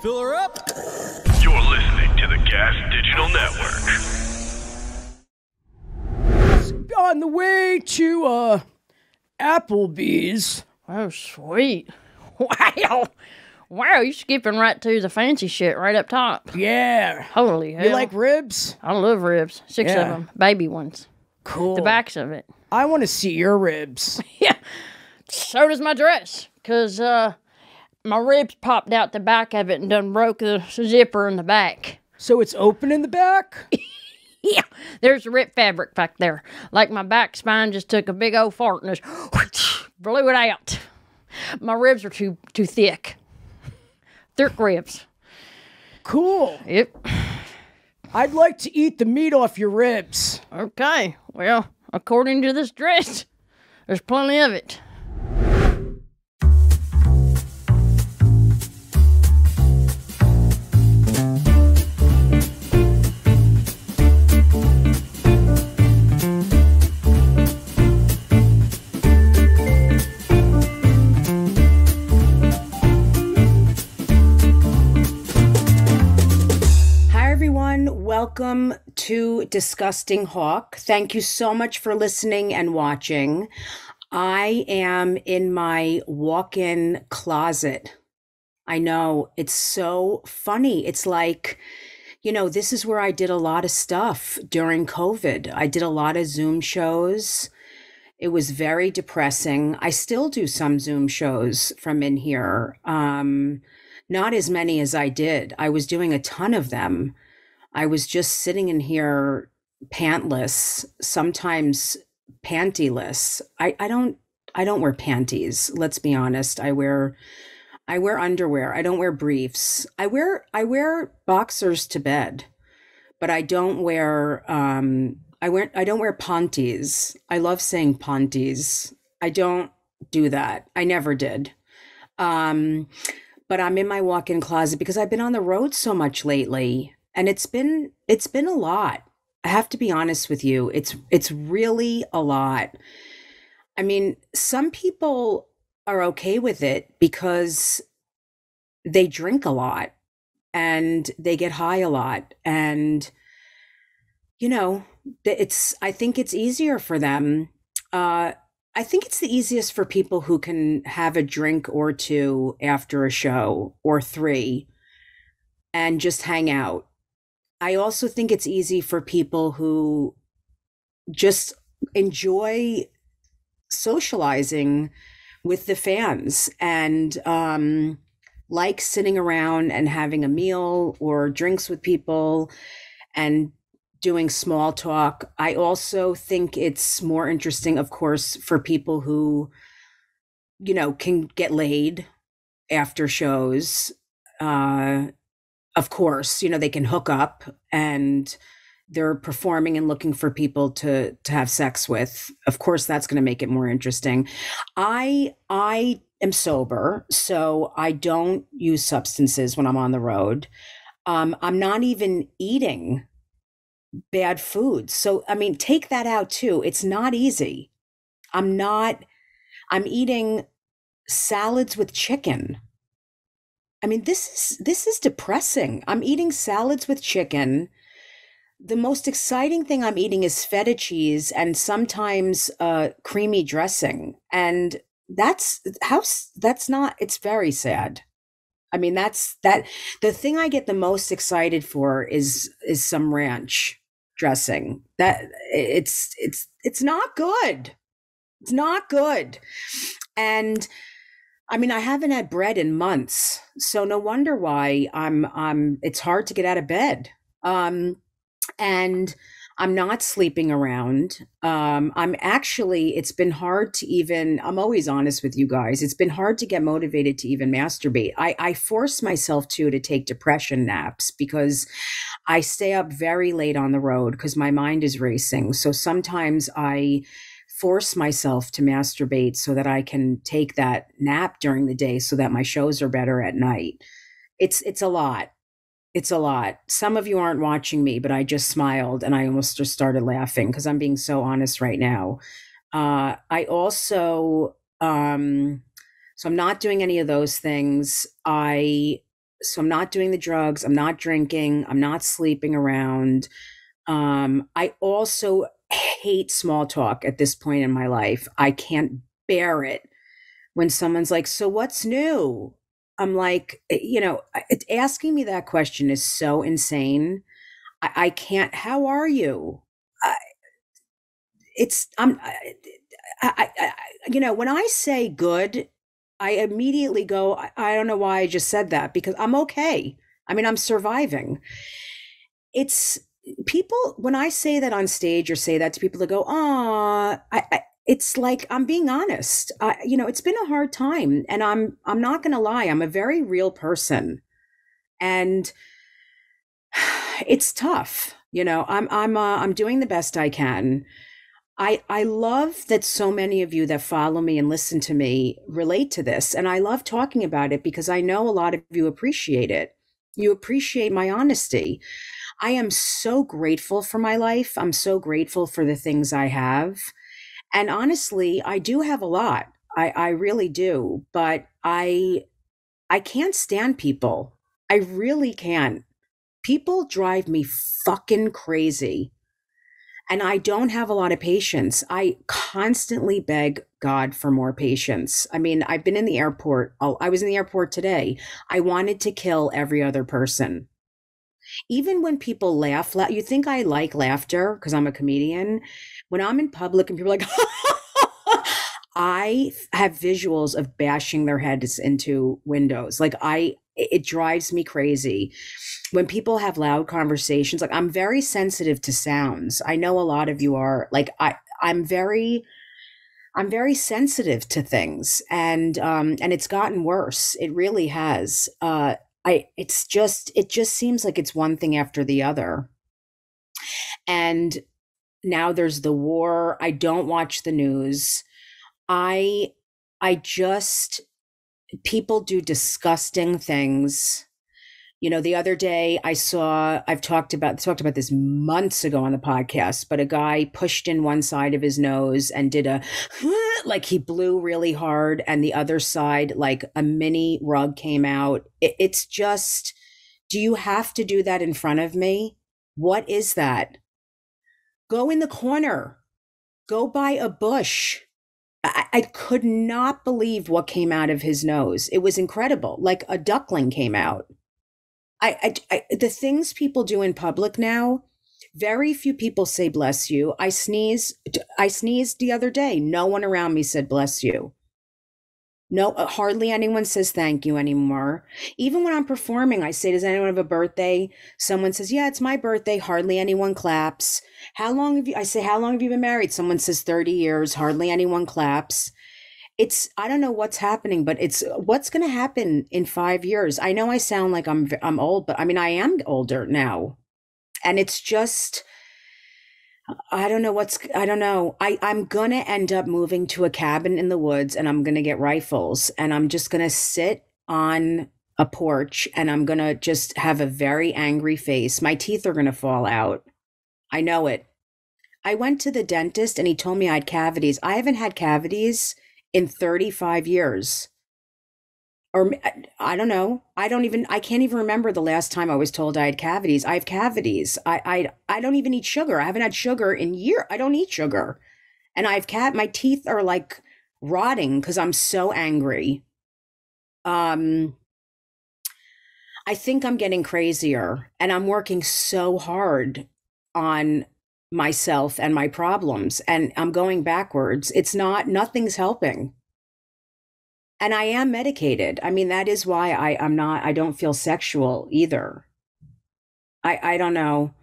Fill her up. You're listening to the Gas Digital Network. On the way to Applebee's. Oh, sweet. Wow. Wow, you're skipping right to the fancy shit right up top. Yeah. Holy hell. You like ribs? I love ribs. Six of Yeah. them. Baby ones. Cool. The backs of it. I want to see your ribs. Yeah. So does my dress. Because my ribs popped out the back of it and done broke the zipper in the back. So it's open in the back? Yeah. There's rip fabric back there. Like my back spine just took a big old fart and just blew it out. My ribs are too thick. Thick ribs. Cool. Yep. I'd like to eat the meat off your ribs. Okay. Well, according to this dress, there's plenty of it. Welcome to Disgusting Hawk. Thank you so much for listening and watching. I am in my walk-in closet. I know, it's so funny. It's like, you know, this is where I did a lot of stuff during COVID. I did a lot of Zoom shows. It was very depressing. I still do some Zoom shows from in here. Not as many as I did. I was doing a ton of them. I was just sitting in here pantless, sometimes pantyless. I don't wear panties. Let's be honest. I wear underwear. I don't wear briefs. I wear boxers to bed, but I don't wear I don't wear panties. I love saying panties. I don't do that. I never did. But I'm in my walk-in closet because I've been on the road so much lately. And it's been a lot. I have to be honest with you. It's really a lot. I mean, some people are okay with it because they drink a lot and they get high a lot. And, you know, I think it's easier for them. I think it's the easiest for people who can have a drink or two after a show or three and just hang out. I also think it's easy for people who just enjoy socializing with the fans and like sitting around and having a meal or drinks with people and doing small talk. I also think it's more interesting, of course, for people who, you know, can get laid after shows. Of course, you know, they can hook up and they're performing and looking for people to have sex with. Of course, that's going to make it more interesting. I am sober, so I don't use substances when I'm on the road. I'm not even eating bad food. So, I mean, take that out too. It's not easy. I'm eating salads with chicken. I mean, this is depressing. I'm eating salads with chicken. The most exciting thing I'm eating is feta cheese and sometimes creamy dressing. And it's very sad. I mean, the thing I get the most excited for is some ranch dressing. That it's not good. It's not good. And I mean, I haven't had bread in months, so no wonder why it's hard to get out of bed. And I'm not sleeping around. It's been hard to even, I'm always honest with you guys. It's been hard to get motivated to even masturbate. I force myself to take depression naps because I stay up very late on the road because my mind is racing. So sometimes I force myself to masturbate so that I can take that nap during the day so that my shows are better at night. It's a lot. It's a lot. Some of you aren't watching me, but I just smiled and I almost just started laughing because I'm being so honest right now. I also, so I'm not doing any of those things. I So I'm not doing the drugs. I'm not drinking. I'm not sleeping around. I also hate small talk at this point in my life. I can't bear it when someone's like, so what's new? I'm like, asking me that question is so insane. I can't, how are you? I, it's, when I say good, I immediately go, I don't know why I just said that because I'm okay. I mean, I'm surviving. It's people, when I say that on stage or say that to people, they go, oh, it's like I'm being honest. It's been a hard time, and I'm not going to lie. I'm a very real person, and it's tough. I'm doing the best I can. I love that so many of you that follow me and listen to me relate to this, and I love talking about it because I know a lot of you appreciate it. You appreciate my honesty. I am so grateful for my life. I'm so grateful for the things I have. And honestly, I do have a lot. I really do. But I can't stand people. I really can't. People drive me fucking crazy. And I don't have a lot of patience. I constantly beg God for more patience. I mean, I've been in the airport. I was in the airport today. I wanted to kill every other person. Even when people laugh, you think I like laughter because I'm a comedian. When I'm in public and people are like, I have visuals of bashing their heads into windows. It drives me crazy. When people have loud conversations, like I'm very sensitive to sounds. I know a lot of you are. Like I'm very sensitive to things, and it's gotten worse. It really has. It just seems like it's one thing after the other. And now there's the war. I don't watch the news. People do disgusting things. The other day I've talked about this months ago on the podcast, but a guy pushed in one side of his nose and did a, like he blew really hard, and the other side, like a mini rug came out. It's just, do you have to do that in front of me? What is that? Go in the corner. Go by a bush. I could not believe what came out of his nose. It was incredible. Like a duckling came out. The things people do in public now, very few people say bless you. I sneezed the other day. No one around me said bless you. No, hardly anyone says thank you anymore. Even when I'm performing, I say, does anyone have a birthday? Someone says, yeah, it's my birthday. Hardly anyone claps. How long have you been married? Someone says 30 years. Hardly anyone claps. I don't know what's happening, but it's what's going to happen in 5 years. I know I sound like I'm old, but I mean, I am older now. And it's just, I don't know. I'm going to end up moving to a cabin in the woods, and I'm going to get rifles, and I'm just going to sit on a porch, and I'm going to just have a very angry face. My teeth are going to fall out. I know it. I went to the dentist and he told me I had cavities. I haven't had cavities in 35 years. Or I don't know. I can't even remember the last time I was told I had cavities. I have cavities. I don't even eat sugar. I haven't had sugar in years. I don't eat sugar. And my teeth are like rotting because I'm so angry. I think I'm getting crazier, and I'm working so hard on myself and my problems, and I'm going backwards. Nothing's helping. And I am medicated. I mean, that is why I don't feel sexual either. I don't know.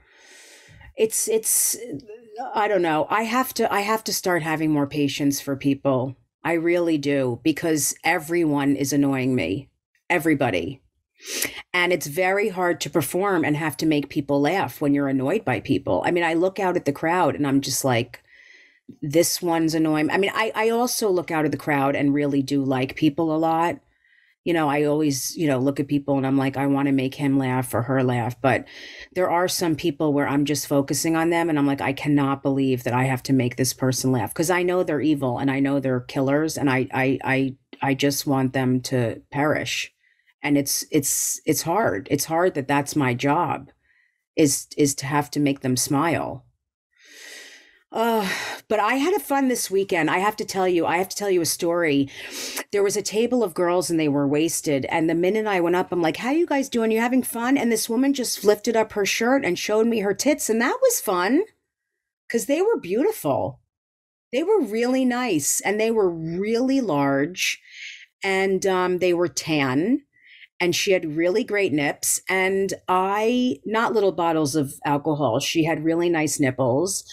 I don't know. I have to start having more patience for people. I really do, because everyone is annoying me. Everybody. And it's very hard to perform and have to make people laugh when you're annoyed by people. I mean, I look out at the crowd and I'm just like, this one's annoying. I mean, I also look out at the crowd and really do like people a lot. I always, look at people and I'm like, I want to make him laugh or her laugh. But there are some people where I'm just focusing on them and I'm like, I cannot believe that I have to make this person laugh, because I know they're evil and I know they're killers, and I just want them to perish. And it's hard. It's hard that that's my job is to have to make them smile. Uh, but I had a fun this weekend. I have to tell you a story. There was a table of girls and they were wasted. And the minute I went up, I'm like, how you guys doing? You having fun? And this woman just lifted up her shirt and showed me her tits. And that was fun because they were beautiful. They were really nice and they were really large and they were tan. And she had really great nips and not little bottles of alcohol. She had really nice nipples.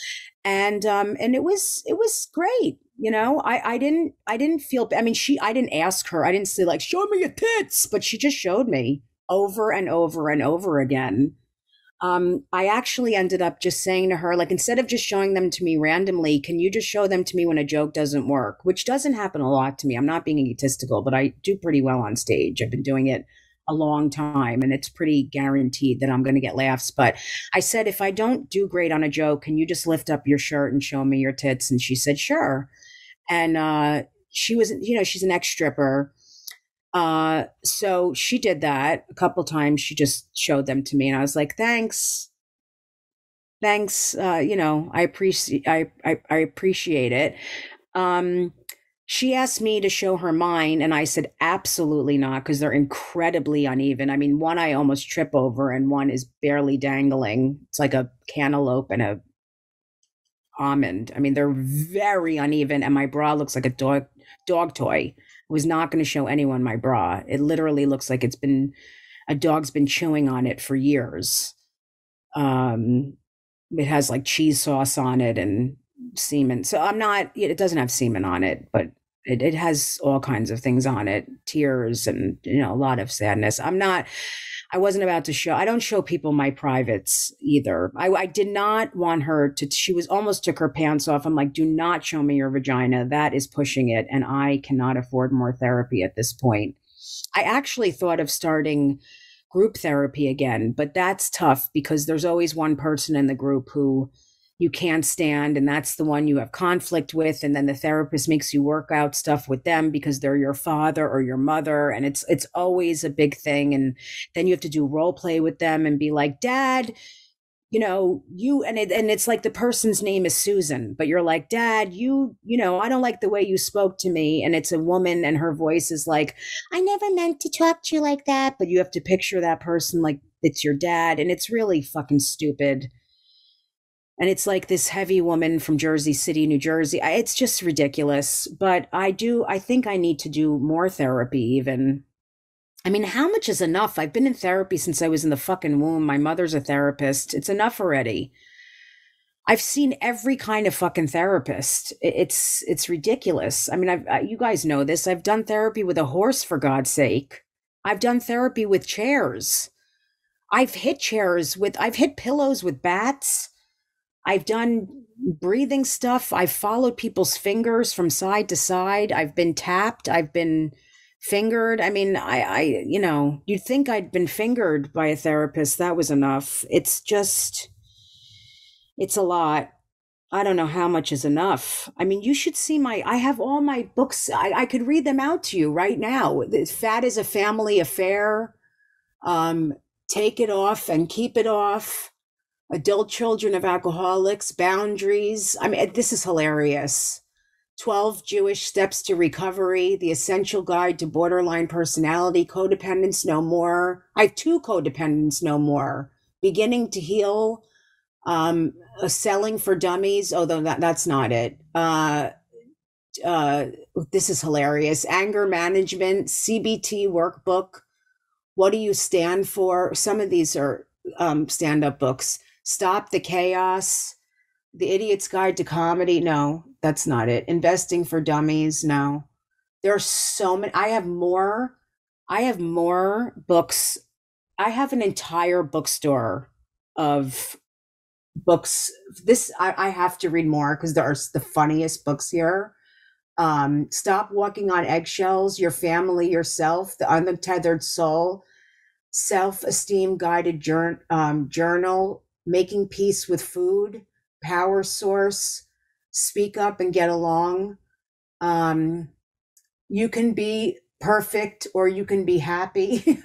And it was great. You know, I didn't feel, I mean, I didn't ask her. I didn't say like, show me your tits, but she just showed me over and over and over again. I actually ended up just saying to her, like, instead of just showing them to me randomly, can you just show them to me when a joke doesn't work, which doesn't happen a lot to me. I'm not being egotistical, but I do pretty well on stage. I've been doing it a long time and it's pretty guaranteed that I'm going to get laughs. But I said, if I don't do great on a joke, can you just lift up your shirt and show me your tits? And she said, sure. And she was, you know, she's an ex-stripper. So she did that a couple times. She just showed them to me and I was like, thanks. You know, I appreciate it. She asked me to show her mine and I said, absolutely not. Cause they're incredibly uneven. I mean, one I almost trip over and one is barely dangling. It's like a cantaloupe and a almond. I mean, they're very uneven and my bra looks like a dog toy. I was not going to show anyone my bra. It literally looks like a dog's been chewing on it for years. It has like cheese sauce on it and semen. So it doesn't have semen on it, but it has all kinds of things on it, tears and, you know, a lot of sadness. I wasn't about to show, I don't show people my privates either. I did not want her to, she was almost took her pants off. I'm like, do not show me your vagina. That is pushing it. And I cannot afford more therapy at this point. I actually thought of starting group therapy again, but that's tough because there's always one person in the group who you can't stand, and that's the one you have conflict with, and then the therapist makes you work out stuff with them because they're your father or your mother, and it's always a big thing. And then you have to do role play with them and be like, Dad, you know, it's like the person's name is Susan, but you're like, Dad, you know, I don't like the way you spoke to me, and it's a woman and her voice is like, I never meant to talk to you like that, but you have to picture that person like it's your dad, and it's really fucking stupid. And it's like this heavy woman from Jersey City, New Jersey. It's just ridiculous. But I think I need to do more therapy even. I mean, how much is enough? I've been in therapy since I was in the fucking womb. My mother's a therapist. It's enough already. I've seen every kind of fucking therapist. It's ridiculous. I mean, you guys know this. I've done therapy with a horse, for God's sake. I've done therapy with chairs. I've hit pillows with bats. I've done breathing stuff. I've followed people's fingers from side to side. I've been tapped. I've been fingered. I mean, you know, you'd think I'd been fingered by a therapist. That was enough. It's a lot. I don't know how much is enough. I mean, you should see I have all my books. I could read them out to you right now. Fat is a Family Affair. Take It Off and Keep It Off. Adult Children of Alcoholics, Boundaries. I mean, this is hilarious. 12 Jewish Steps to Recovery, The Essential Guide to Borderline Personality, Codependence No More. I have 2 Codependence No More. Beginning to Heal, Selling for Dummies, although that's not it. This is hilarious. Anger Management, CBT Workbook, What Do You Stand For? Some of these are stand-up books. Stop the Chaos, The Idiot's Guide to Comedy. No, that's not it. Investing for Dummies. No, there are so many. I have more books. I have an entire bookstore of books. I have to read more because there are the funniest books here. Stop Walking on Eggshells, Your Family, Yourself, The Untethered Soul, Self-Esteem Guided Journal, Making Peace with Food, Power Source, Speak Up and Get Along. You Can Be perfect or you can be happy.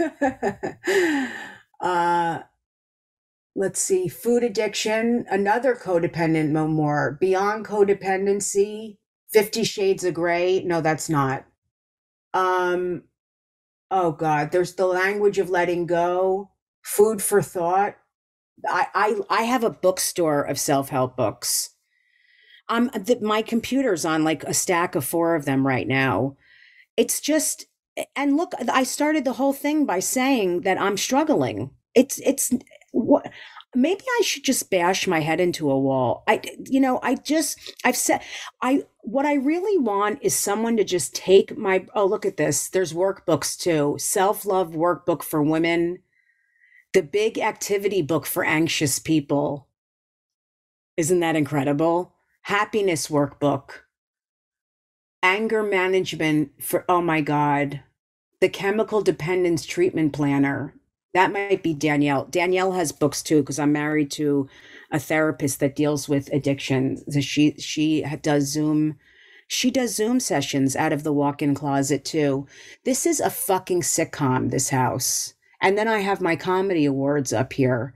Let's see, food addiction, another codependent memoir, Beyond Codependency, 50 Shades of Grey. No, that's not. Oh God, there's The Language of Letting Go, Food for Thought. I have a bookstore of self-help books. My computer's on like a stack of 4 of them right now. It's just, and look, I started the whole thing by saying that I'm struggling. It's what, maybe I should just bash my head into a wall. What I really want is someone to just take oh, look at this. There's workbooks too. Self-love workbook for women. The big activity book for anxious people. Isn't that incredible? Happiness workbook. Anger management for, oh my God. The chemical dependence treatment planner. That might be Danielle. Danielle has books too, because I'm married to a therapist that deals with addiction. She does Zoom sessions out of the walk-in closet too. This is a fucking sitcom, this house. And then I have my comedy awards up here.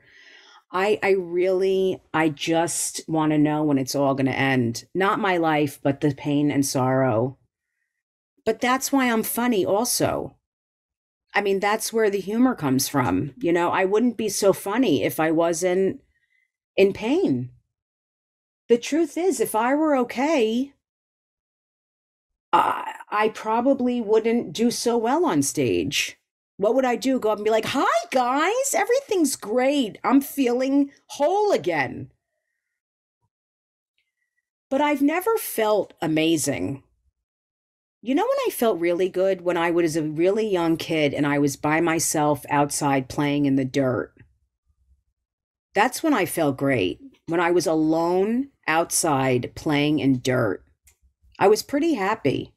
I just want to know when it's all going to end. Not my life, but the pain and sorrow. But that's why I'm funny also. I mean, that's where the humor comes from. You know, I wouldn't be so funny if I wasn't in pain. The truth is, if I were okay, I probably wouldn't do so well on stage. What would I do? Go up and be like, hi, guys, everything's great. I'm feeling whole again. But I've never felt amazing. You know when I felt really good? When I was a really young kid and I was by myself outside playing in the dirt. That's when I felt great. When I was alone outside playing in dirt. I was pretty happy.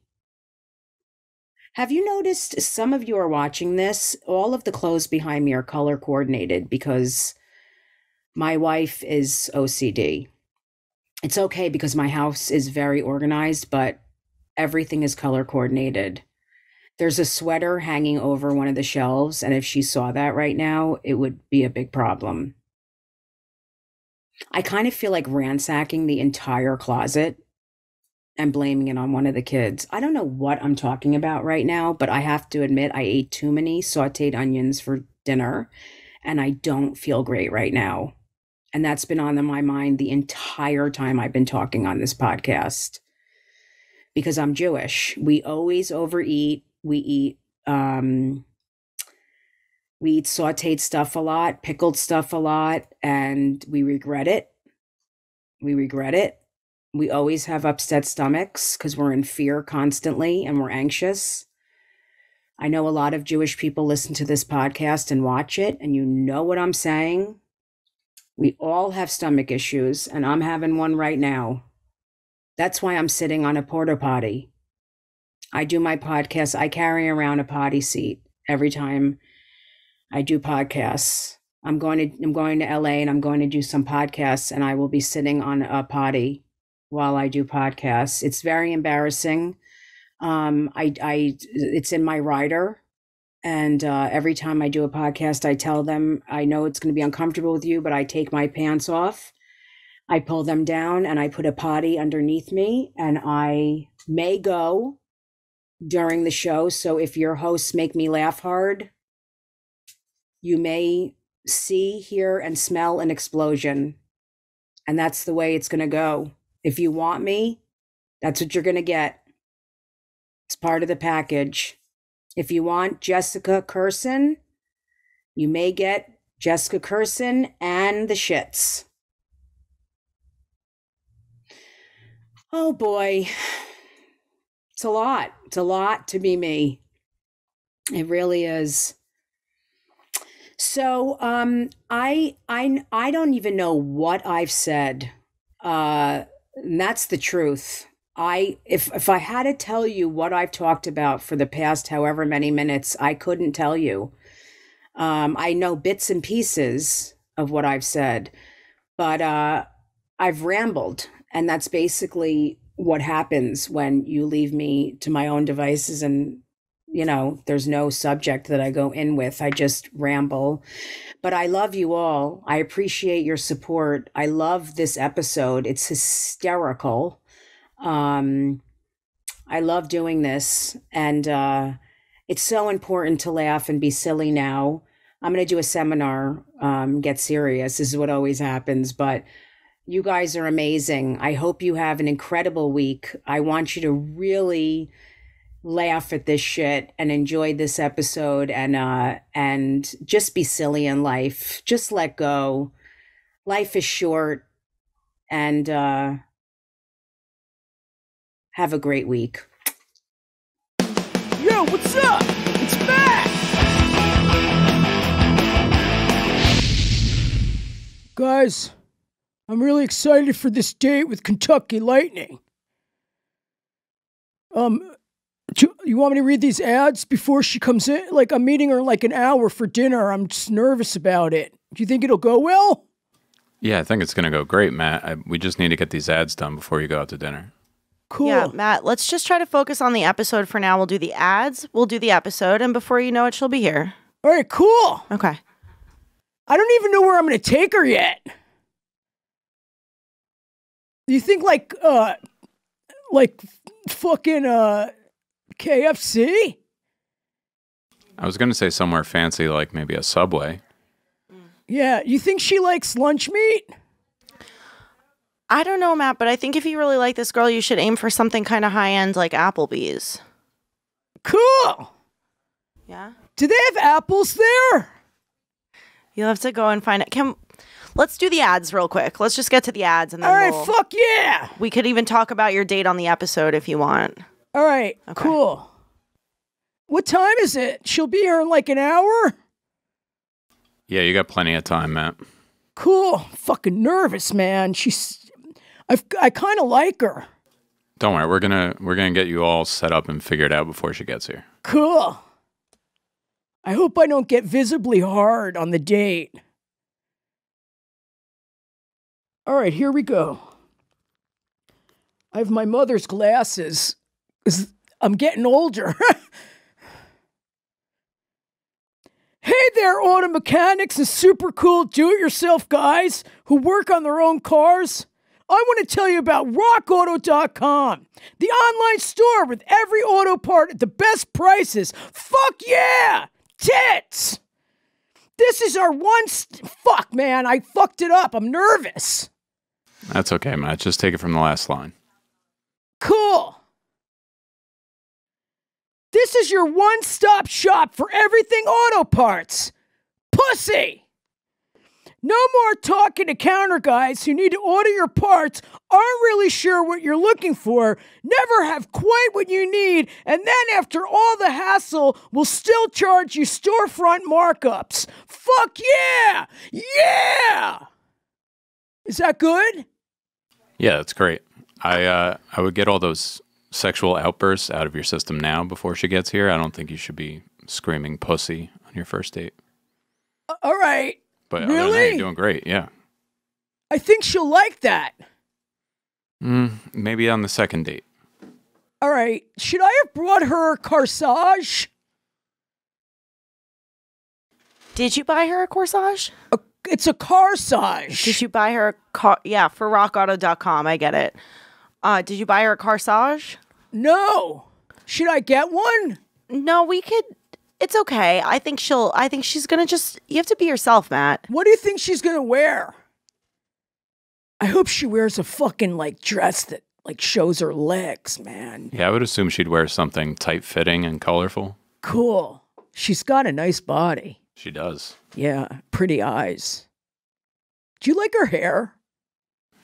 Have you noticed some of you are watching this? All of the clothes behind me are color coordinated because my wife is OCD. It's okay because my house is very organized, but everything is color coordinated. There's a sweater hanging over one of the shelves, and if she saw that right now, it would be a big problem. I kind of feel like ransacking the entire closet and blaming it on one of the kids. I don't know what I'm talking about right now, but I have to admit I ate too many sauteed onions for dinner, and I don't feel great right now. And that's been on my mind the entire time I've been talking on this podcast. Because I'm Jewish. We always overeat. We eat sauteed stuff a lot, pickled stuff a lot, and we regret it. We always have upset stomachs because we're in fear constantly and we're anxious. I know a lot of Jewish people listen to this podcast and watch it, and you know what I'm saying. We all have stomach issues, and I'm having one right now. That's why I'm sitting on a porta potty. I do my podcast. I carry around a potty seat every time I do podcasts. I'm going to LA and I'm going to do some podcasts, and I will be sitting on a potty while I do podcasts. It's very embarrassing. It's in my rider. And every time I do a podcast, I tell them, I know it's going to be uncomfortable with you, but I take my pants off. I pull them down and I put a potty underneath me, and I may go during the show. So if your hosts make me laugh hard, you may see, hear, and smell an explosion. And that's the way it's going to go. If you want me, that's what you're going to get. It's part of the package. If you want Jessica Kirson, you may get Jessica Kirson and the shits. Oh boy. It's a lot. It's a lot to be me. It really is. So I don't even know what I've said. And that's the truth. If I had to tell you what I've talked about for the past however many minutes, I couldn't tell you. I know bits and pieces of what I've said, but I've rambled, and that's basically what happens when you leave me to my own devices and there's no subject that I go in with. I just ramble. But I love you all. I appreciate your support. I love this episode. It's hysterical. I love doing this. And it's so important to laugh and be silly now. I'm going to do a seminar, get serious. This is what always happens. But you guys are amazing. I hope you have an incredible week. I want you to really laugh at this shit and enjoy this episode and just be silly in life. Just let go. Life is short, and have a great week. Yo, what's up? It's Matt! Guys, I'm really excited for this date with Kentucky Lightning. You want me to read these ads before she comes in? Like, I'm meeting her in like an hour for dinner. I'm just nervous about it. Do you think it'll go well? Yeah, I think it's going to go great, Matt. We just need to get these ads done before you go out to dinner. Cool. Yeah, Matt, let's just try to focus on the episode for now. We'll do the ads, we'll do the episode, and before you know it, she'll be here. All right, cool. Okay. I don't even know where I'm going to take her yet. Do you think like fucking KFC? I was going to say somewhere fancy, like maybe a Subway. Yeah, you think she likes lunch meat? I don't know, Matt, but I think if you really like this girl, you should aim for something kind of high-end like Applebee's. Cool. Yeah? Do they have apples there? You'll have to go and find it. Let's do the ads real quick. Let's just get to the ads and then All right, fuck yeah. We could even talk about your date on the episode if you want. All right, Okay. Cool. What time is it? She'll be here in like an hour? Yeah, you got plenty of time, Matt. Cool. Fucking nervous, man. I kind of like her. Don't worry, we're gonna get you all set up and figured out before she gets here. Cool. I hope I don't get visibly hard on the date. All right, here we go. I have my mother's glasses. I'm getting older. Hey there, auto mechanics and super cool do-it-yourself guys who work on their own cars. I want to tell you about rockauto.com, the online store with every auto part at the best prices. Fuck yeah! Tits! This is our fuck, man, I fucked it up. I'm nervous. That's okay, Matt. Just take it from the last line. Cool. This is your one-stop shop for everything auto parts. Pussy! No more talking to counter guys who need to order your parts, aren't really sure what you're looking for, never have quite what you need, and then after all the hassle, will still charge you storefront markups. Fuck yeah! Yeah! Is that good? Yeah, that's great. I would get all those sexual outbursts out of your system now before she gets here. I don't think you should be screaming pussy on your first date. All right. But other than that, really? you're doing great, yeah. I think she'll like that. Maybe on the second date. All right. Should I have brought her corsage? Did you buy her a corsage? It's a corsage. Did you buy her a car? Yeah, for rockauto.com. I get it. Did you buy her a corsage? No. Should I get one? No, we could. It's okay. I think she's gonna just. You have to be yourself, Matt. What do you think she's gonna wear? I hope she wears a fucking like dress that like shows her legs, man. Yeah, I would assume she'd wear something tight-fitting and colorful. Cool. She's got a nice body. She does. Yeah, pretty eyes. Do you like her hair?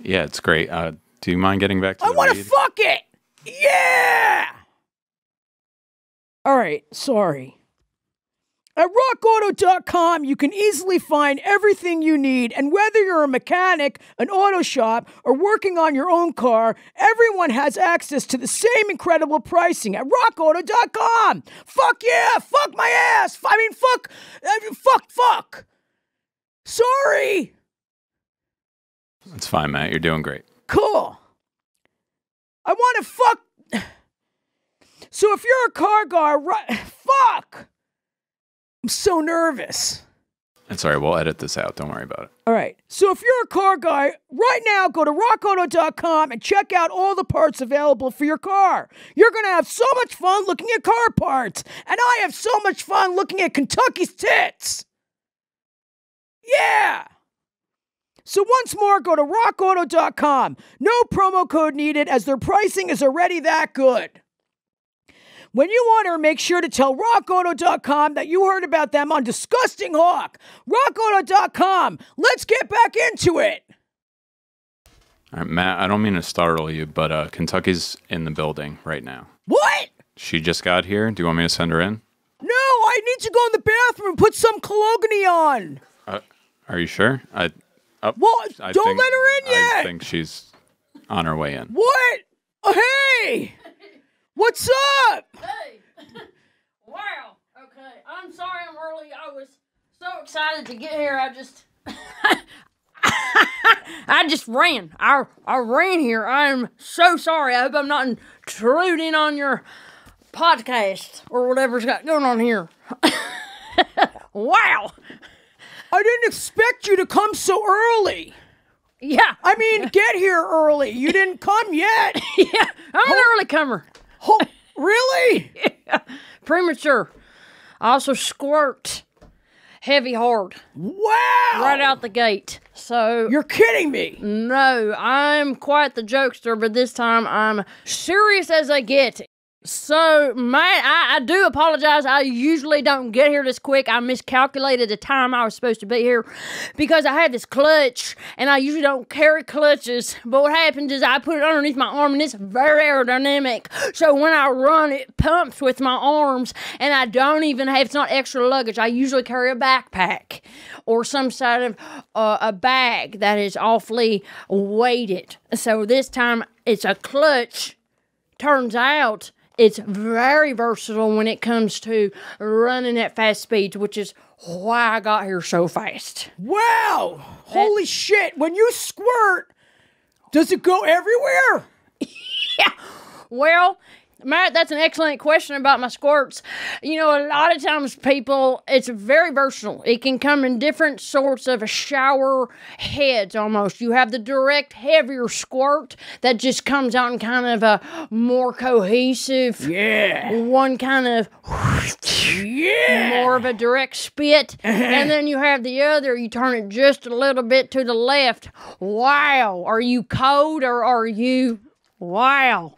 Yeah, it's great. Do you mind getting back to I the want to read? fuck it! Yeah! All right, sorry. At rockauto.com, you can easily find everything you need, and whether you're a mechanic, an auto shop, or working on your own car, everyone has access to the same incredible pricing at rockauto.com. Fuck yeah! Fuck my ass! Fuck! Sorry! It's fine, Matt. You're doing great. Cool. I want to fuck... So if you're a car guy, fuck! I'm so nervous. It's all right. We'll edit this out. Don't worry about it. All right. So if you're a car guy, right now go to rockauto.com and check out all the parts available for your car. You're going to have so much fun looking at car parts. And I have so much fun looking at Kentucky's tits. Yeah. So once more, go to rockauto.com. No promo code needed as their pricing is already that good. When you order, make sure to tell rockauto.com that you heard about them on Disgusting Hawk. rockauto.com. Let's get back into it. All right, Matt, I don't mean to startle you, but Kentucky's in the building right now. What? She just got here. Do you want me to send her in? No, I need to go in the bathroom and put some cologne on. Are you sure? What? Don't let her in yet. I think she's on her way in. What? Oh, hey! What's up? Hey! Wow. Okay. I'm sorry I'm early. I was so excited to get here. I just ran. I ran here. I'm so sorry. I hope I'm not intruding on your podcast or whatever's got going on here. Wow. I didn't expect you to come so early. Yeah. I mean, get here early. You didn't come yet. Yeah. I'm an early comer. Oh, really? Yeah. Premature. I also squirt heavy hard. Wow. Right out the gate. So You're kidding me. no, I'm quite the jokester, but this time I'm serious as I get. So, Matt, I do apologize. I usually don't get here this quick. I miscalculated the time I was supposed to be here because I had this clutch, and I usually don't carry clutches. But what happens is I put it underneath my arm, and it's very aerodynamic. So when I run, it pumps with my arms, and I don't even have, it's not extra luggage. I usually carry a backpack or some sort of a bag that is awfully weighted. So this time it's a clutch. Turns out it's very versatile when it comes to running at fast speeds, which is why I got here so fast. Wow. Holy shit. When you squirt, does it go everywhere? Yeah. Well, Matt, that's an excellent question about my squirts. You know, a lot of times people, it's very versatile. It can come in different sorts of shower heads almost. You have the direct, heavier squirt that just comes out in kind of a more cohesive, one kind of, more of a direct spit. And then you have the other, you turn it just a little bit to the left. Wow. Are you cold or are you, wow.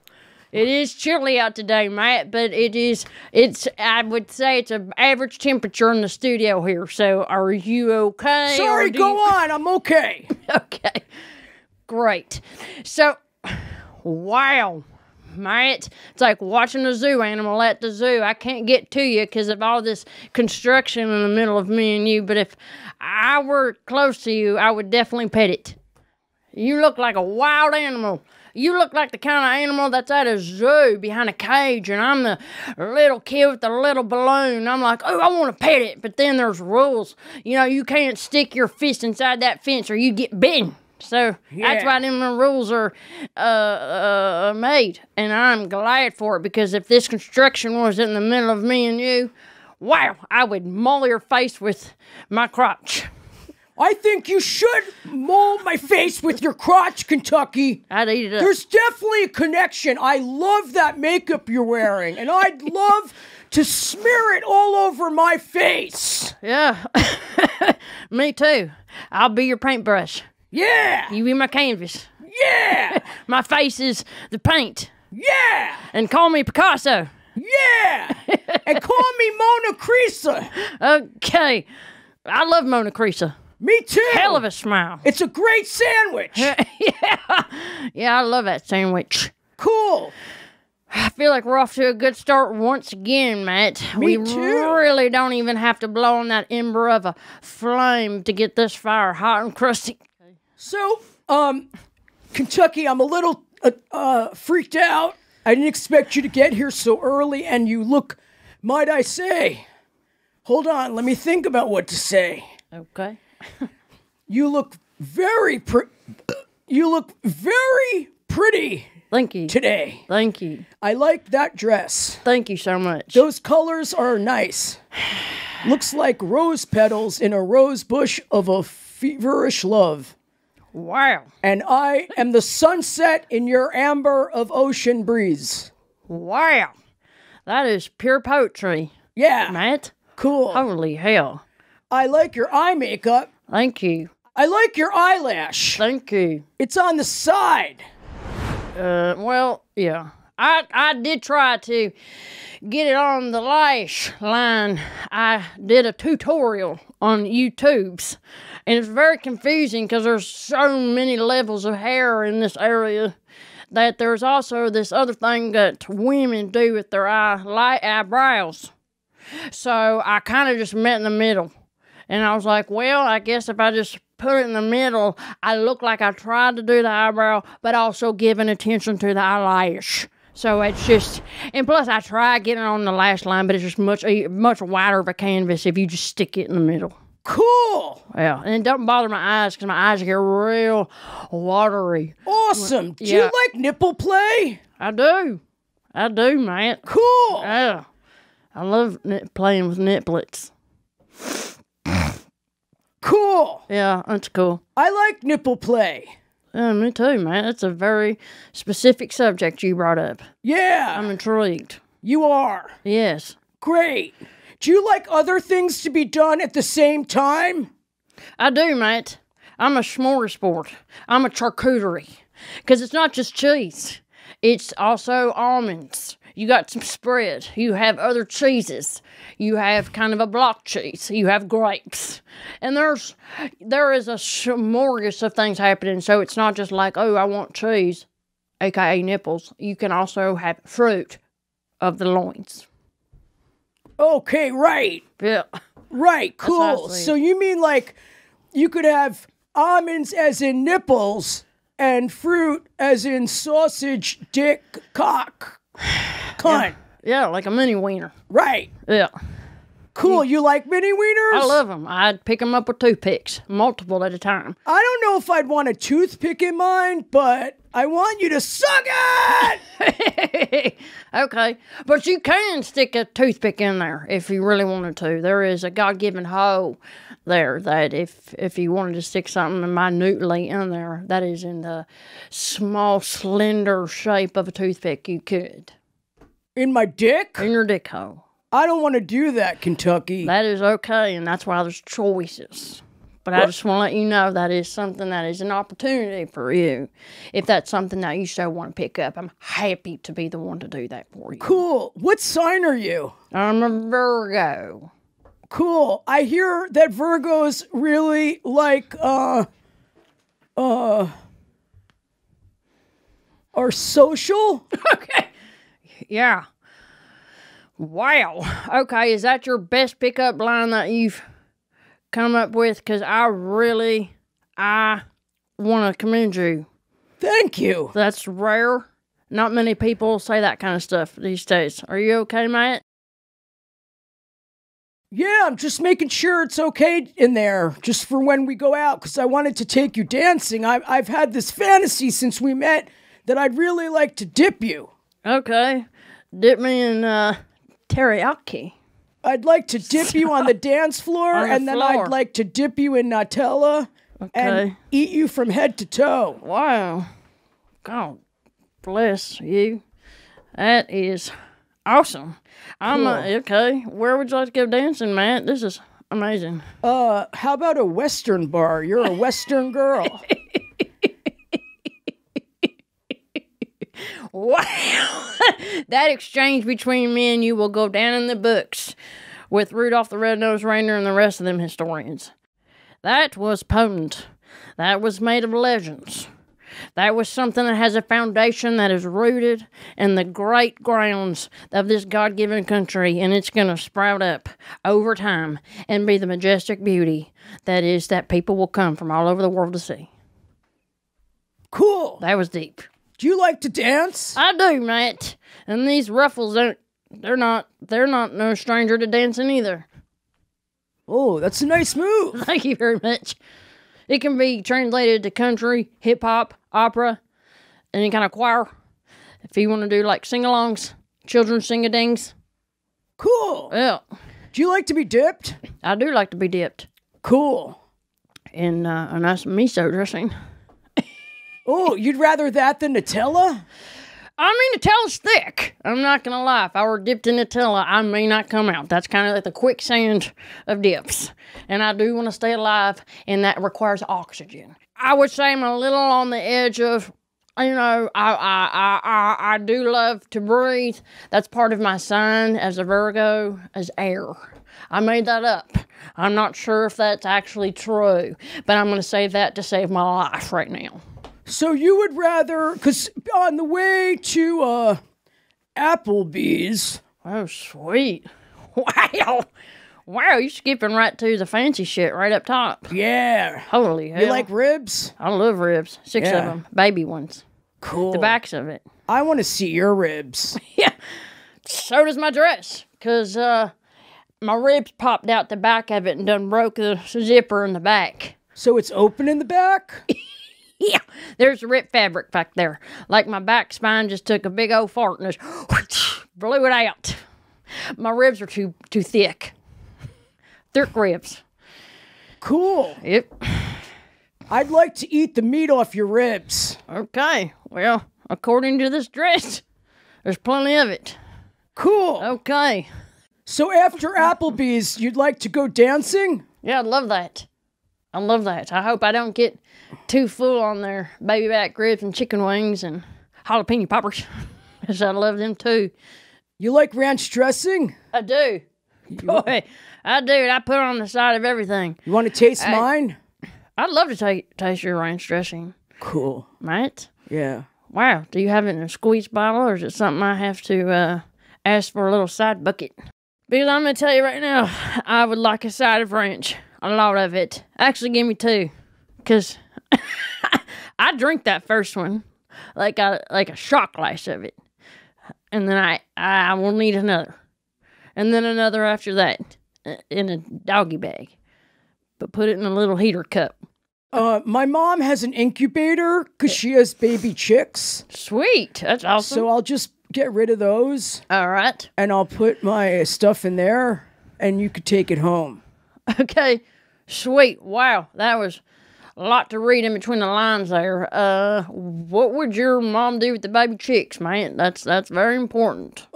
It is chilly out today, Matt, but I would say it's an average temperature in the studio here. So are you okay? Sorry, go on. I'm okay. Okay. Great. So, wow, Matt, it's like watching a zoo animal at the zoo. I can't get to you because of all this construction in the middle of me and you, but if I were close to you, I would definitely pet it. You look like a wild animal. You look like the kind of animal that's at a zoo behind a cage, and I'm the little kid with the little balloon. I'm like, oh, I want to pet it, but then there's rules. You know, you can't stick your fist inside that fence or you get bitten. So that's why them rules are made, and I'm glad for it because if this construction was in the middle of me and you, wow, I would maul your face with my crotch. I think you should maul my face with your crotch, Kentucky. I'd eat it up. There's definitely a connection. I love that makeup you're wearing, and I'd love to smear it all over my face. Yeah, me too. I'll be your paintbrush. Yeah. You be my canvas. Yeah. My face is the paint. Yeah. And call me Picasso. Yeah. And call me Mona Crisa. Okay. I love Mona Crisa. Me too. Hell of a smile. It's a great sandwich. Yeah, I love that sandwich. Cool. I feel like we're off to a good start once again, Matt. Me we too. really don't even have to blow on that ember of a flame to get this fire hot and crusty. So, Kentucky, I'm a little freaked out. I didn't expect you to get here so early, and you look, might I say, hold on, let me think about what to say. Okay. You look very pretty. Thank you. today. Thank you. I like that dress. Thank you so much. Those colors are nice. Looks like rose petals in a rose bush of a feverish love. Wow. And I am the sunset in your amber of ocean breeze. Wow. That is pure poetry, Yeah. Matt. Cool. Holy hell. I like your eye makeup. Thank you. I like your eyelash. Thank you. It's on the side. Well, yeah. I did try to get it on the lash line. I did a tutorial on YouTube's, and it's very confusing because there's so many levels of hair in this area that there's also this other thing that women do with their eyebrows. So I kind of just met in the middle. And I was like, well, I guess if I just put it in the middle, I look like I tried to do the eyebrow, but also giving attention to the eyelash. So it's just, and plus I tried getting it on the lash line, but it's just much wider of a canvas if you just stick it in the middle. Cool. Yeah, and it doesn't bother my eyes because my eyes get real watery. Awesome. Do Yeah. you like nipple play? I do, man. Cool. Yeah, I love playing with niplets. Cool. Yeah, that's cool. I like nipple play. Yeah, me too, man. That's a very specific subject you brought up. Yeah. I'm intrigued. You are. Yes. Great. Do you like other things to be done at the same time? I do, mate. I'm a smorgasbord. I'm a charcuterie. Because it's not just cheese. It's also almonds. You got some spread. You have other cheeses. You have kind of a block cheese. You have grapes. And there is a smorgasbord of things happening. So it's not just like, oh, I want cheese, aka nipples. You can also have fruit of the loins. Okay, right. Yeah. Right, what I cool. was So you mean like you could have almonds as in nipples and fruit as in sausage, dick, cock, cunt. Yeah, like a mini wiener. Right. Yeah. Cool. You like mini wieners? I love them. I'd pick them up with toothpicks, multiple at a time. I don't know if I'd want a toothpick in mine, but I want you to suck it! Okay. But you can stick a toothpick in there if you really wanted to. There is a God-given hole there that if you wanted to stick something minutely in there that is in the small, slender shape of a toothpick, you could. In my dick? In your dick hole. I don't want to do that, Kentucky. That is okay, and that's why there's choices. But I just want to let you know that is something that is an opportunity for you. If that's something that you so want to pick up, I'm happy to be the one to do that for you. Cool. What sign are you? I'm a Virgo. Cool. I hear that Virgos really like, are social? Okay. Yeah. Wow. Okay, is that your best pickup line that you've come up with? Because I want to commend you. Thank you. That's rare. Not many people say that kind of stuff these days. Are you okay, Matt? Yeah, I'm just making sure it's okay in there, just for when we go out, because I wanted to take you dancing. I've had this fantasy since we met that I'd really like to dip you. Okay. Dip me in teriyaki. I'd like to dip you on the dance floor, On the and then floor. I'd like to dip you in Nutella and Okay. eat you from head to toe. Wow. God bless you. That is awesome. I'm okay. Where would you like to go dancing, Matt? This is amazing. How about a Western bar? You're a Western girl. Wow. That exchange between me and you will go down in the books with Rudolph the Red-Nosed Reindeer and the rest of them historians. That was potent. That was made of legends. That was something that has a foundation that is rooted in the great grounds of this God-given country, and it's going to sprout up over time and be the majestic beauty that is that people will come from all over the world to see. Cool. That was deep. Do you like to dance? I do, Matt. And these ruffles, they're not no stranger to dancing either. Oh, that's a nice move. Thank you very much. It can be translated to country, hip-hop, opera, any kind of choir. If you want to do like sing-alongs, children's sing-a-dings. Cool. Yeah. Do you like to be dipped? I do like to be dipped Cool. in a nice miso dressing. Oh, you'd rather that than Nutella? I mean, Nutella's thick. I'm not going to lie. If I were dipped in Nutella, I may not come out. That's kind of like the quicksand of dips. And I do want to stay alive, and that requires oxygen. I would say I'm a little on the edge of, I do love to breathe. That's part of my sign as a Virgo, as air. I made that up. I'm not sure if that's actually true, but I'm going to say that to save my life right now. So you would rather, because on the way to Applebee's. Oh, sweet. Wow. Wow, you're skipping right to the fancy shit right up top. Yeah. Holy hell. You like ribs? I love ribs. 6 of Yeah. them. Baby ones. Cool. The backs of it. I want to see your ribs. Yeah. So does my dress. Because my ribs popped out the back of it and done broke the zipper in the back. So it's open in the back? Yeah. There's ripped fabric back there. Like my back spine just took a big old fart and just blew it out. My ribs are too thick. Thick ribs. Cool. Yep. I'd like to eat the meat off your ribs. Okay. Well, according to this dress, there's plenty of it. Cool. Okay. So after Applebee's, you'd like to go dancing? Yeah, I'd love that. I love that. I hope I don't get too full on their baby back ribs and chicken wings and jalapeno poppers, because I love them too. You like ranch dressing? I do. Boy, I do. I put it on the side of everything. You want to taste mine? I'd love to taste your ranch dressing, Cool. right? Yeah. Wow. Do you have it in a squeeze bottle, or is it something I have to ask for a little side bucket? Because I'm going to tell you right now, I would like a side of ranch. A lot of it. Actually, give me 2. Because I drink that first one like a shot glass of it. And then I will need another. And then another after that in a doggy bag. But put it in a little heater cup. My mom has an incubator because she has baby chicks. Sweet. That's awesome. So I'll just get rid of those. All right. And I'll put my stuff in there and you could take it home. Okay. Sweet. Wow. That was a lot to read in between the lines there. What would your mom do with the baby chicks, man? That's very important.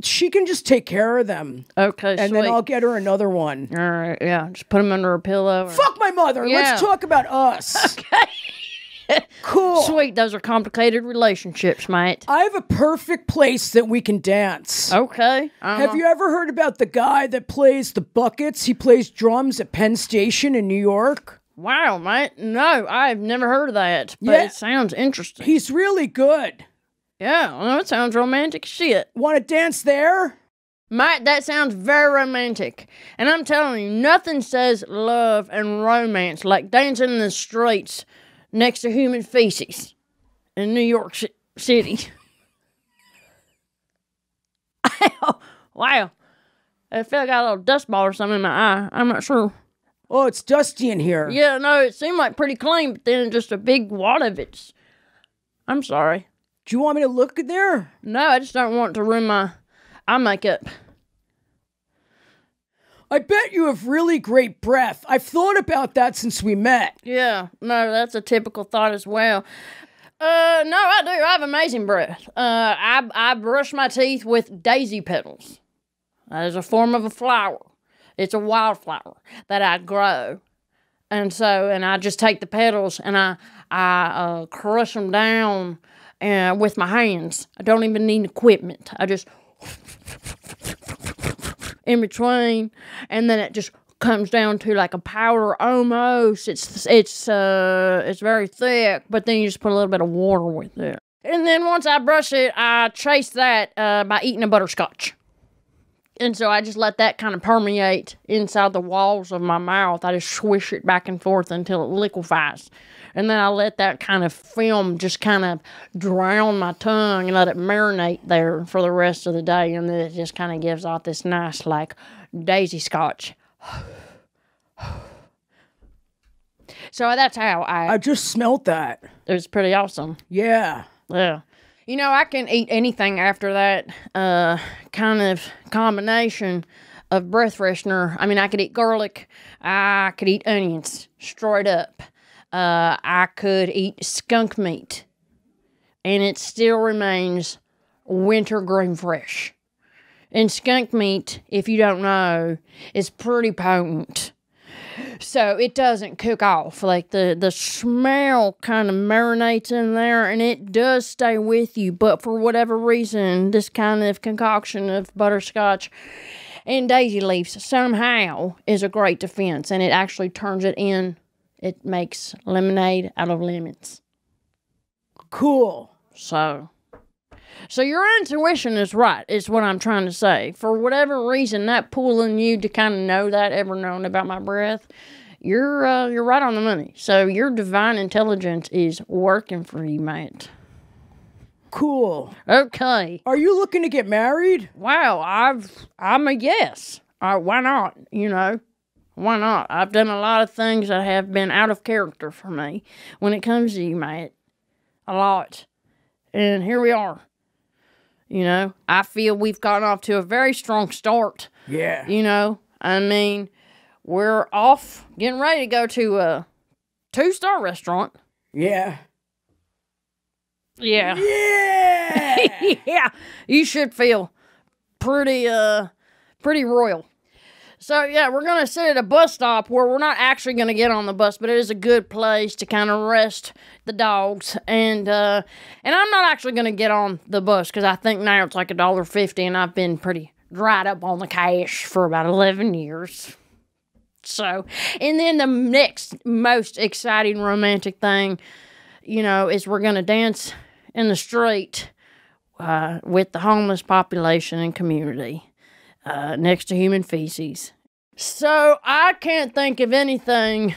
She can just take care of them. Okay, and sweet. then I'll get her another one. All right, yeah. Just put them under a pillow. Or... Fuck my mother. Yeah. Let's talk about us. Okay. Cool. Sweet. Those are complicated relationships, mate. I have a perfect place that we can dance. Okay. Have you ever heard about the guy that plays the buckets? He plays drums at Penn Station in New York. Wow, mate. No, I've never heard of that, but Yeah. it sounds interesting. He's really good. Yeah, well, it sounds romantic as shit. Want to dance there? Mate, that sounds very romantic. And I'm telling you, nothing says love and romance like dancing in the streets next to human feces in New York City. Wow. I feel like I got a little dust ball or something in my eye. I'm not sure. Oh, it's dusty in here. Yeah, no, it seemed like pretty clean, but then just a big wad of it. I'm sorry. Do you want me to look in there? No, I just don't want to ruin my eye makeup. I bet you have really great breath. I've thought about that since we met. Yeah, no, that's a typical thought as well. No, I do. I have amazing breath. I brush my teeth with daisy petals. That is a form of a flower. It's a wildflower that I grow. And I just take the petals and I crush them down with my hands. I don't even need equipment. I just in between, and then it just comes down to like a powder almost. It's very thick, but then you just put a little bit of water with it. And then once I brush it, I chase that by eating a butterscotch. And so I just let that kind of permeate inside the walls of my mouth. I just swish it back and forth until it liquefies. And then I let that kind of film just kind of drown my tongue and let it marinate there for the rest of the day. And then it just kind of gives off this nice, like, daisy scotch. So that's how I just smelt that. it was pretty awesome. Yeah. Yeah. You know, I can eat anything after that kind of combination of breath freshener. I mean, I could eat garlic. I could eat onions straight up. I could eat skunk meat. And it still remains wintergreen fresh. And skunk meat, if you don't know, is pretty potent. So it doesn't cook off. Like the smell kind of marinates in there and it does stay with you. But for whatever reason, this kind of concoction of butterscotch and daisy leaves somehow is a great defense. And it actually turns it in. It makes lemonade out of lemons. Cool. So your intuition is right, is what I'm trying to say. For whatever reason, that pulling you to kind of know that, ever known about my breath, you're right on the money. So your divine intelligence is working for you, mate. Cool. Okay. Are you looking to get married? Wow, I'm a yes. Why not? You know, why not? I've done a lot of things that have been out of character for me when it comes to you, mate. A lot. And here we are. You know, I feel we've gotten off to a very strong start. Yeah. You know, I mean, we're off getting ready to go to a 2-star restaurant. Yeah. Yeah. Yeah. Yeah. You should feel pretty royal. So, yeah, we're going to sit at a bus stop where we're not actually going to get on the bus, but it is a good place to kind of rest the dogs. And I'm not actually going to get on the bus because I think now it's like $1.50, and I've been pretty dried up on the cash for about 11 years. So, and then the next most exciting romantic thing, you know, is we're going to dance in the street with the homeless population and community. Next to human feces. So I can't think of anything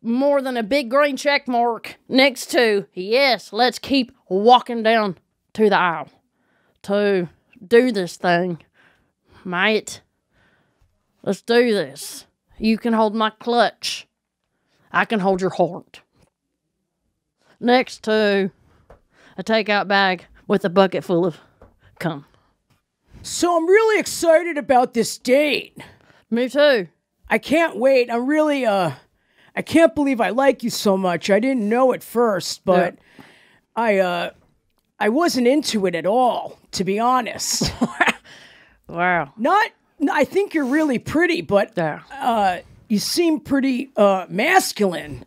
more than a big green check mark next to, yes, let's keep walking down to the aisle to do this thing. Mate, let's do this. You can hold my clutch. I can hold your heart. Next to a takeout bag with a bucket full of cum. So I'm really excited about this date. Me too. I can't wait. I'm really, I can't believe I like you so much. I didn't know at first, but I wasn't into it at all, to be honest. Wow. I think you're really pretty, but you seem pretty masculine.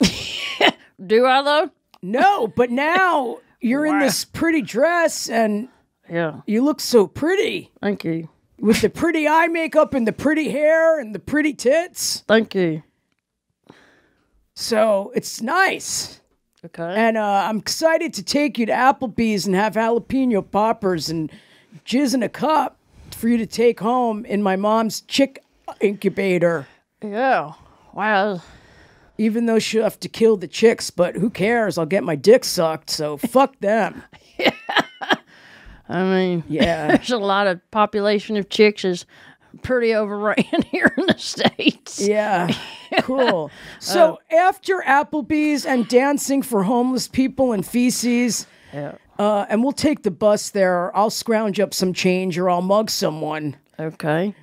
Do I though? No, but now you're in this pretty dress and yeah, you look so pretty. Thank you. With the pretty eye makeup and the pretty hair and the pretty tits. Thank you. So it's nice. Okay. And I'm excited to take you to Applebee's and have jalapeno poppers and jizz in a cup for you to take home in my mom's chick incubator. Yeah. Wow. Even though she'll have to kill the chicks, but who cares? I'll get my dick sucked, so fuck them. Yeah. I mean, yeah, there's a lot of population of chicks is pretty overran here in the States. Yeah, cool. So after Applebee's and dancing for homeless people and feces, and we'll take the bus there. I'll scrounge up some change or I'll mug someone. Okay.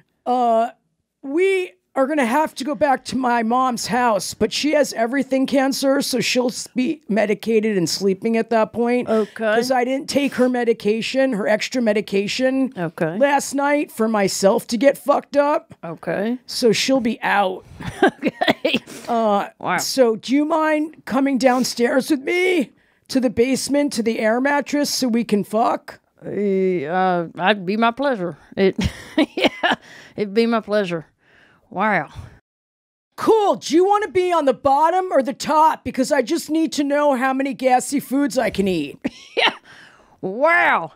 We are going to have to go back to my mom's house, but she has everything cancer, so she'll be medicated and sleeping at that point. Okay. Because I didn't take her medication, her extra medication, last night for myself to get fucked up. Okay. So she'll be out. Okay. Wow. So do you mind coming downstairs with me to the basement, to the air mattress, so we can fuck? It'd be my pleasure. Yeah, it'd be my pleasure. Wow. Cool. Do you want to be on the bottom or the top? Because I just need to know how many gassy foods I can eat. Yeah. Wow.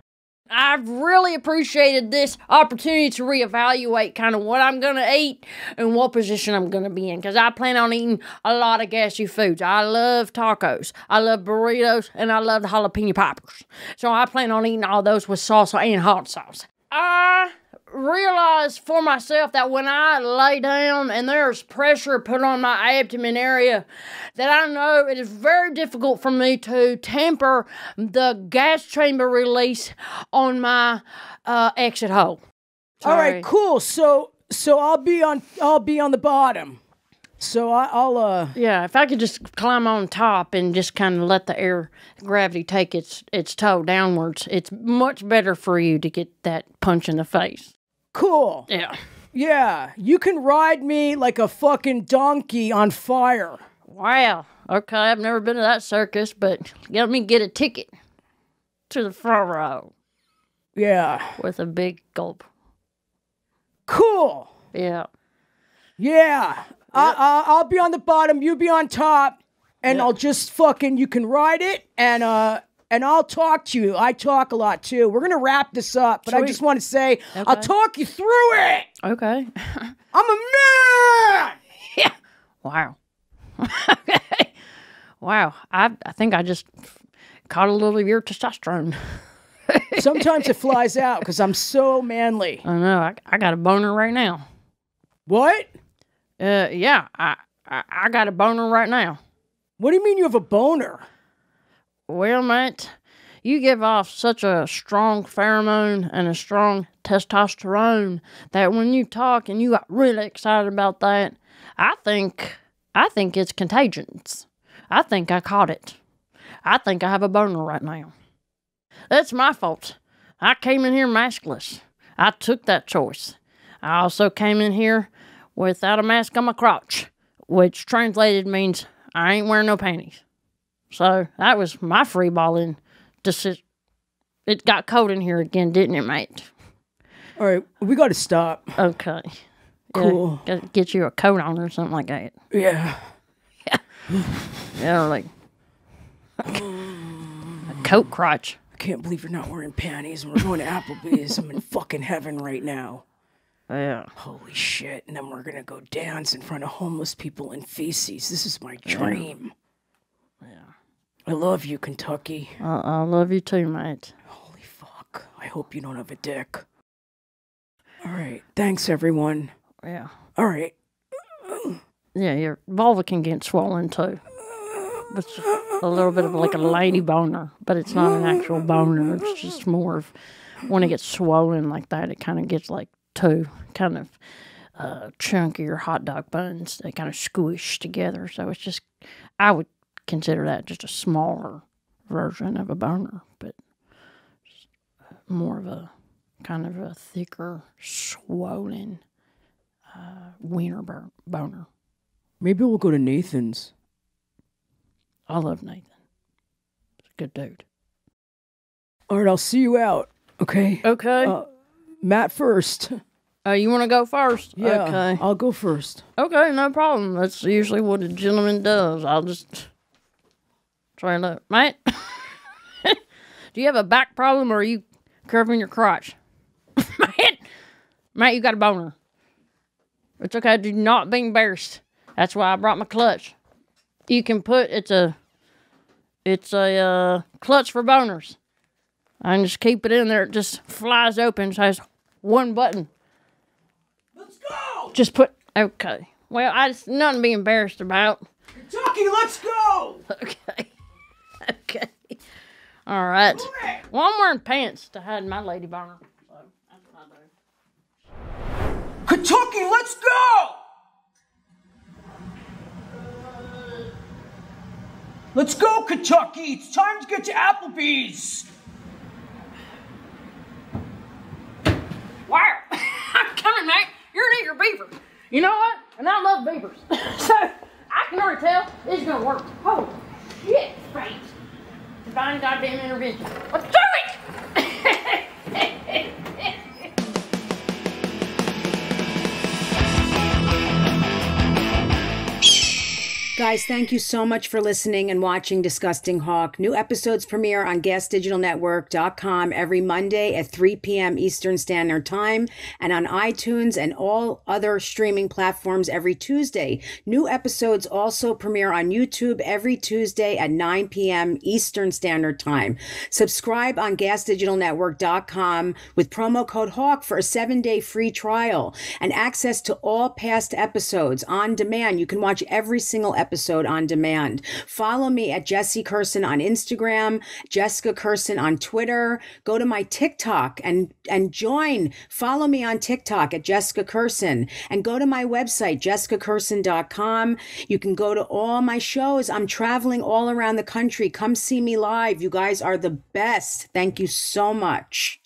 I've really appreciated this opportunity to reevaluate kind of what I'm going to eat and what position I'm going to be in. Because I plan on eating a lot of gassy foods. I love tacos. I love burritos. And I love the jalapeno poppers. So I plan on eating all those with salsa and hot sauce. I realize for myself that when I lay down and there's pressure put on my abdomen area, that I know it is very difficult for me to temper the gas chamber release on my exit hole. All right, cool. So I'll be on the bottom. So I'll Yeah, if I could just climb on top and just kind of let the air gravity take its toll downwards, it's much better for you to get that punch in the face. Cool. Yeah. Yeah, you can ride me like a fucking donkey on fire. Wow. Okay, I've never been to that circus, but let me get a ticket to the front row Yeah. with a big gulp. Cool. Yeah. Yeah. I'll be on the bottom, you be on top, and I'll just fucking, you can ride it, and I'll talk to you. I talk a lot too. We're gonna wrap this up, but I just want to say, I'll talk you through it. Okay. I'm a man. Yeah. Wow. Okay. Wow. I think I just caught a little of your testosterone. Sometimes it flies out because I'm so manly. I know. I got a boner right now. What? Yeah. I got a boner right now. What do you mean you have a boner? Well, mate, you give off such a strong pheromone and a strong testosterone that when you talk and you got really excited about that, I think it's contagious. I think I caught it. I think I have a boner right now. That's my fault. I came in here maskless. I took that choice. I also came in here without a mask on my crotch, which translated means I ain't wearing no panties. So that was my freeballing decision. It got cold in here again, didn't it, mate? All right, we got to stop. Okay. Cool. Yeah, gotta get you a coat on or something like that. Yeah. Yeah, like a coat crotch. I can't believe you're not wearing panties and we're going to Applebee's. I'm in fucking heaven right now. Yeah. Holy shit. And then we're going to go dance in front of homeless people in feces. This is my dream. Yeah. I love you, Kentucky. I love you too, mate. Holy fuck. I hope you don't have a dick. All right. Thanks, everyone. Yeah. All right. Yeah, your vulva can get swollen too. It's a little bit of like a lady boner, but it's not an actual boner. It's just more of when it gets swollen like that, it kind of gets like two kind of chunkier hot dog buns. They kind of squish together. So it's just, I would consider that just a smaller version of a boner, but more of a kind of a thicker, swollen wiener boner. Maybe we'll go to Nathan's. I love Nathan. He's a good dude. All right, I'll see you out. Okay. Okay. Matt first. You want to go first? Yeah. Okay. I'll go first. Okay, no problem. That's usually what a gentleman does. I'll just try to look. Mate, do you have a back problem or are you curving your crotch? Mate, you got a boner. It's okay. Do not be embarrassed. That's why I brought my clutch. You can put, it's a clutch for boners. I can just keep it in there. It just flies open. It has one button. Let's go! Just put, okay. Well, it's nothing to be embarrassed about. Kentucky, let's go! Okay. Okay. All right. Well, I'm wearing pants to hide my lady boner. So that's what I do. Kentucky, let's go! Let's go, Kentucky! It's time to get to Applebee's! Wow. I'm coming, mate. You're an eager beaver. You know what? And I love beavers. So, I can already tell this is going to work. Holy shit, Spades. Divine goddamn intervention. Let's do it! Guys, thank you so much for listening and watching Disgusting Hawk. New episodes premiere on gasdigitalnetwork.com every Monday at 3 p.m. Eastern Standard Time and on iTunes and all other streaming platforms every Tuesday. New episodes also premiere on YouTube every Tuesday at 9 p.m. Eastern Standard Time. Subscribe on gasdigitalnetwork.com with promo code HAWK for a 7-day free trial and access to all past episodes on demand. You can watch every single episode on demand. Follow me at Jessie Kirson on Instagram, Jessica Kirson on Twitter. Go to my TikTok and join. Follow me on TikTok at Jessica Kirson and go to my website, jessicakirson.com. You can go to all my shows. I'm traveling all around the country. Come see me live. You guys are the best. Thank you so much.